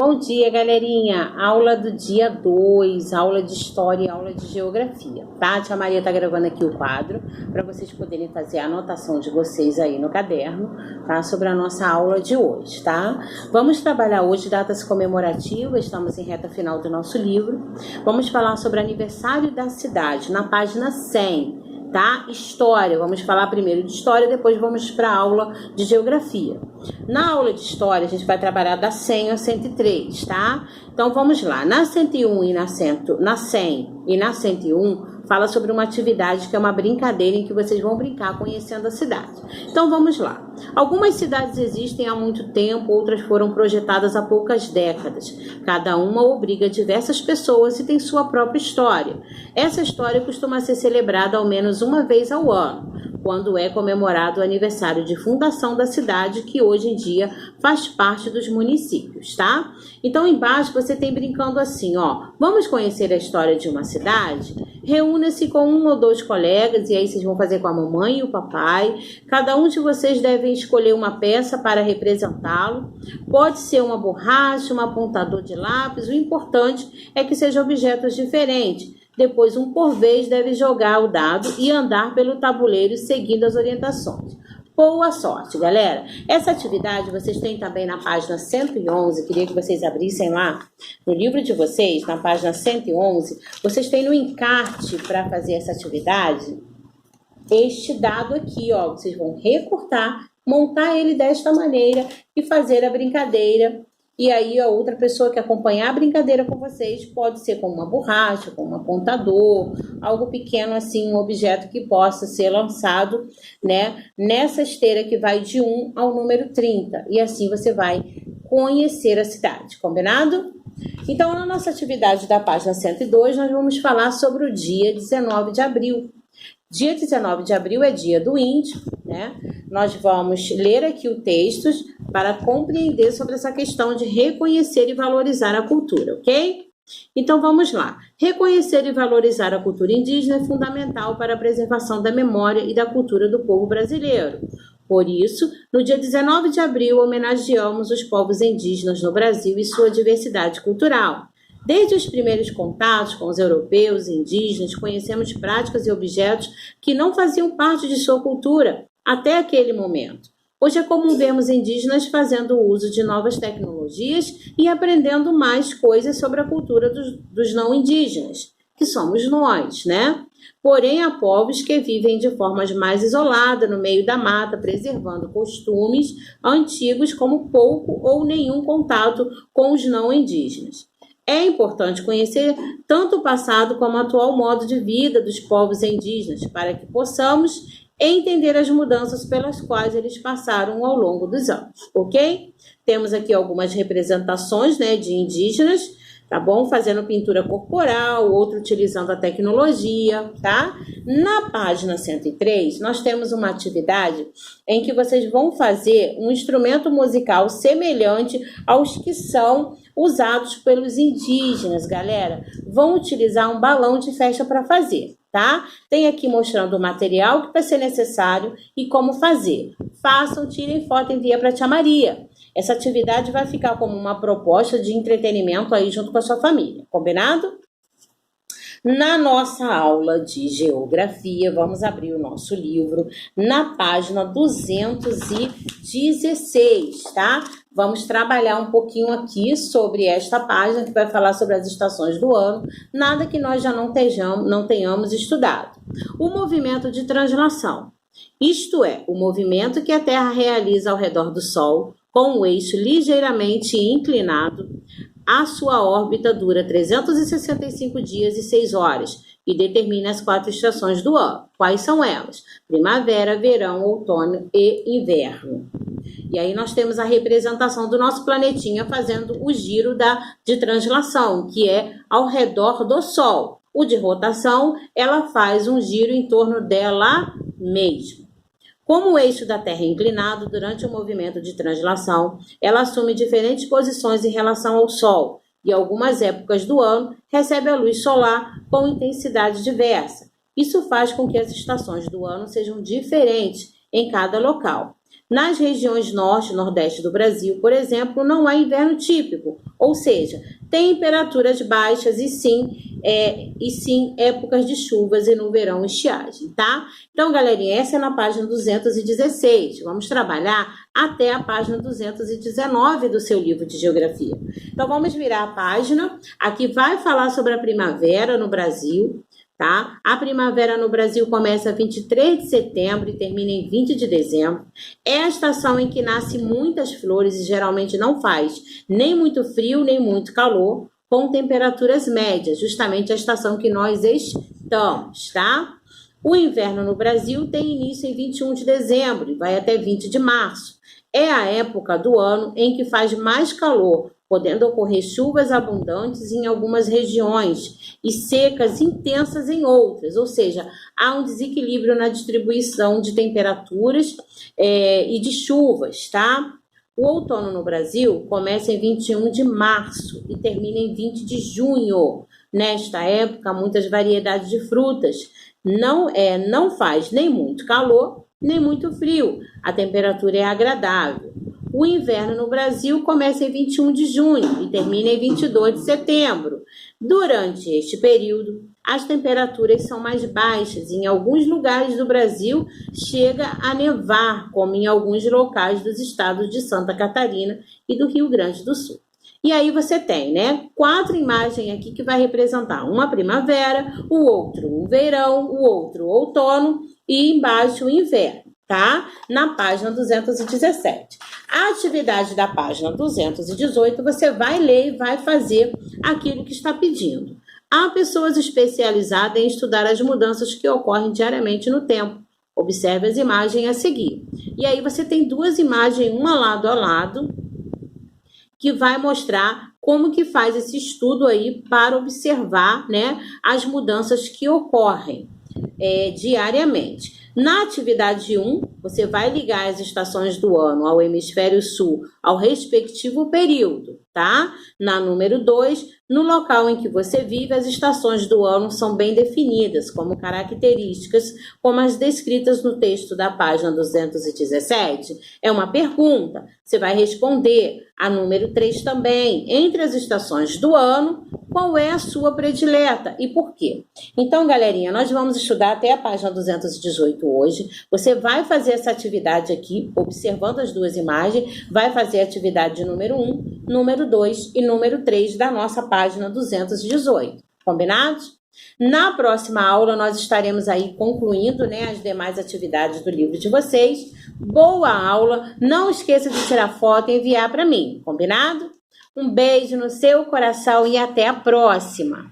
Bom dia, galerinha. Aula do dia 2, aula de História e aula de Geografia, tá? A tia Maria tá gravando aqui o quadro para vocês poderem fazer a anotação de vocês aí no caderno, tá? Sobre a nossa aula de hoje, tá? Vamos trabalhar hoje datas comemorativas, estamos em reta final do nosso livro. Vamos falar sobre aniversário da cidade, na página 100. Tá? História, vamos falar primeiro de história, depois vamos para a aula de geografia. Na aula de história, a gente vai trabalhar da 100 a 103, tá? Então, vamos lá. Na 101 e na 100 e na 101, fala sobre uma atividade que é uma brincadeira em que vocês vão brincar conhecendo a cidade. Então, vamos lá. Algumas cidades existem há muito tempo, outras foram projetadas há poucas décadas. Cada uma obriga diversas pessoas e tem sua própria história. Essa história costuma ser celebrada ao menos uma vez ao ano, quando é comemorado o aniversário de fundação da cidade, que hoje em dia faz parte dos municípios, tá? Então, embaixo você tem brincando assim, ó. Vamos conhecer a história de uma cidade? Reúna-se com um ou dois colegas, e aí vocês vão fazer com a mamãe e o papai. Cada um de vocês deve escolher uma peça para representá-lo. Pode ser uma borracha, um apontador de lápis, o importante é que sejam objetos diferentes. Depois, um por vez, deve jogar o dado e andar pelo tabuleiro seguindo as orientações. Boa sorte, galera! Essa atividade vocês têm também na página 111, queria que vocês abrissem lá no livro de vocês, na página 111, vocês têm no encarte para fazer essa atividade, este dado aqui, ó, vocês vão recortar, montar ele desta maneira e fazer a brincadeira. E aí a outra pessoa que acompanhar a brincadeira com vocês pode ser com uma borracha, com um apontador, algo pequeno assim, um objeto que possa ser lançado, né, nessa esteira que vai de 1 ao número 30. E assim você vai conhecer a cidade, combinado? Então, na nossa atividade da página 102, nós vamos falar sobre o dia 19 de abril. Dia 19 de abril é dia do índio, né? Nós vamos ler aqui o texto para compreender sobre essa questão de reconhecer e valorizar a cultura, ok? Então vamos lá. Reconhecer e valorizar a cultura indígena é fundamental para a preservação da memória e da cultura do povo brasileiro. Por isso, no dia 19 de abril, homenageamos os povos indígenas no Brasil e sua diversidade cultural. Desde os primeiros contatos com os europeus e indígenas, conhecemos práticas e objetos que não faziam parte de sua cultura até aquele momento. Hoje é comum vermos indígenas fazendo uso de novas tecnologias e aprendendo mais coisas sobre a cultura dos não indígenas, que somos nós, né? Porém, há povos que vivem de formas mais isoladas no meio da mata, preservando costumes antigos como pouco ou nenhum contato com os não indígenas. É importante conhecer tanto o passado como o atual modo de vida dos povos indígenas, para que possamos entender as mudanças pelas quais eles passaram ao longo dos anos, ok? Temos aqui algumas representações, né, de indígenas, tá bom? Fazendo pintura corporal, outro utilizando a tecnologia, tá? Na página 103, nós temos uma atividade em que vocês vão fazer um instrumento musical semelhante aos que são usados pelos indígenas, galera. Vão utilizar um balão de festa para fazer, tá? Tem aqui mostrando o material que vai ser necessário e como fazer. Façam, tirem foto e enviem para a tia Maria. Essa atividade vai ficar como uma proposta de entretenimento aí junto com a sua família, combinado? Na nossa aula de geografia, vamos abrir o nosso livro na página 216, tá? Vamos trabalhar um pouquinho aqui sobre esta página que vai falar sobre as estações do ano, nada que nós já não tenhamos estudado. O movimento de translação, isto é, o movimento que a Terra realiza ao redor do Sol, com o eixo ligeiramente inclinado. A sua órbita dura 365 dias e 6 horas e determina as 4 estações do ano. Quais são elas? Primavera, verão, outono e inverno. E aí nós temos a representação do nosso planetinha fazendo o giro de translação, que é ao redor do Sol. O de rotação, ela faz um giro em torno dela mesma. Como o eixo da Terra é inclinado durante o movimento de translação, ela assume diferentes posições em relação ao Sol e, em algumas épocas do ano, recebe a luz solar com intensidade diversa. Isso faz com que as estações do ano sejam diferentes em cada local. Nas regiões norte e nordeste do Brasil, por exemplo, não há inverno típico, ou seja, temperaturas baixas e sim épocas de chuvas e no verão estiagem, tá? Então, galerinha, essa é na página 216. Vamos trabalhar até a página 219 do seu livro de geografia. Então, vamos virar a página. Aqui vai falar sobre a primavera no Brasil, tá? A primavera no Brasil começa 23 de setembro e termina em 20 de dezembro. É a estação em que nascem muitas flores e geralmente não faz nem muito frio, nem muito calor, com temperaturas médias, justamente a estação que nós estamos, tá? O inverno no Brasil tem início em 21 de dezembro e vai até 20 de março. É a época do ano em que faz mais calor, podendo ocorrer chuvas abundantes em algumas regiões e secas intensas em outras, ou seja, há um desequilíbrio na distribuição de temperaturas e de chuvas, tá? O outono no Brasil começa em 21 de março e termina em 20 de junho. Nesta época, muitas variedades de frutas. Não faz nem muito calor, nem muito frio. A temperatura é agradável. O inverno no Brasil começa em 21 de junho e termina em 22 de setembro. Durante este período, as temperaturas são mais baixas e em alguns lugares do Brasil chega a nevar, como em alguns locais dos estados de Santa Catarina e do Rio Grande do Sul. E aí você tem, né, 4 imagens aqui que vai representar uma primavera, o outro o verão, o outro o outono e embaixo o inverno, tá? Na página 217. A atividade da página 218, você vai ler e vai fazer aquilo que está pedindo. Há pessoas especializadas em estudar as mudanças que ocorrem diariamente no tempo. Observe as imagens a seguir. E aí você tem 2 imagens, uma lado a lado, que vai mostrar como que faz esse estudo aí para observar, né, as mudanças que ocorrem diariamente. Na atividade 1, você vai ligar as estações do ano ao hemisfério sul, ao respectivo período, tá? Na número 2, no local em que você vive, as estações do ano são bem definidas, como características, como as descritas no texto da página 217. É uma pergunta, você vai responder. A número 3 também, entre as estações do ano, qual é a sua predileta e por quê? Então, galerinha, nós vamos estudar até a página 218 hoje. Você vai fazer essa atividade aqui, observando as 2 imagens, vai fazer a atividade número 1, número 2 e número 3 da nossa página 218. Combinados? Na próxima aula, nós estaremos aí concluindo, né, as demais atividades do livro de vocês. Boa aula! Não esqueça de tirar foto e enviar para mim, combinado? Um beijo no seu coração e até a próxima!